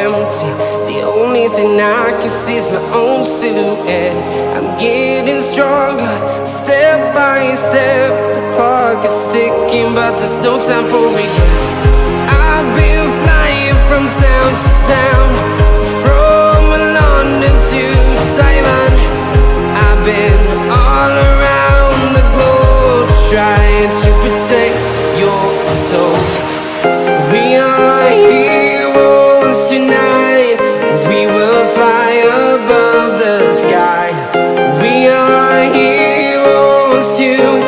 empty. The only thing I can see is my own silhouette. I'm getting stronger, step by step. The clock is ticking, but there's no time for regrets. I've been flying from town to town, from London to Taiwan. I've been all around the globe, trying to protect your soul. We are heroes tonight. We will fly above the sky. We are heroes tonight.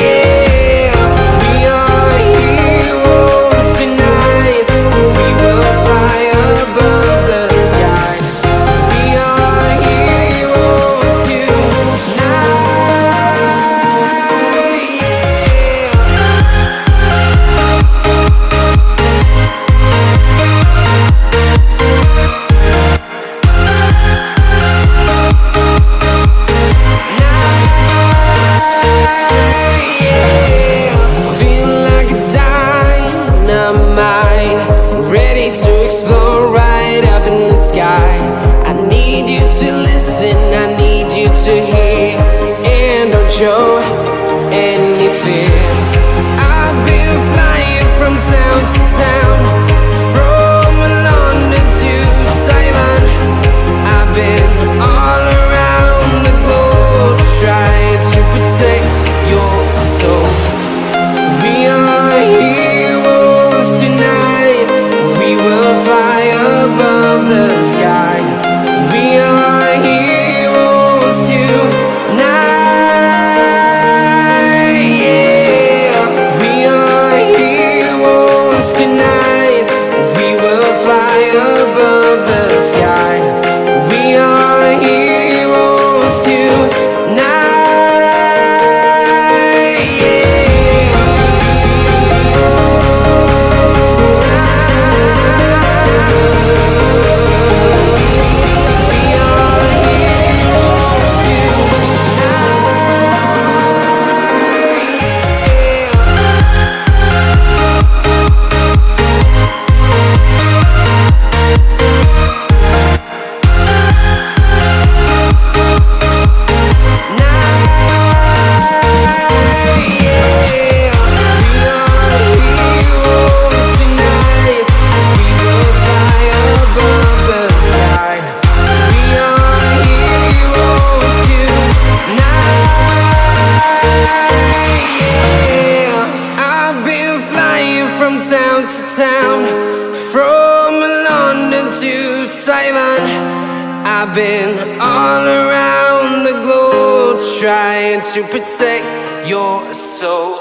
Yeah. We are heroes tonight. We will fly above the sky. We are heroes tonight. Ready to explore right up in the sky. I need you to listen, I need you to hear, and don't show any fear. I've been flying from town to town, from London to Taiwan. I've been all around the globe, trying to protect your soul. We are heroes tonight. We will fly above the sky. We are heroes tonight. Yeah. We are heroes tonight. We will fly above the sky. We are heroes tonight. Town to town, from London to Taiwan. I've been all around the globe, trying to protect your soul.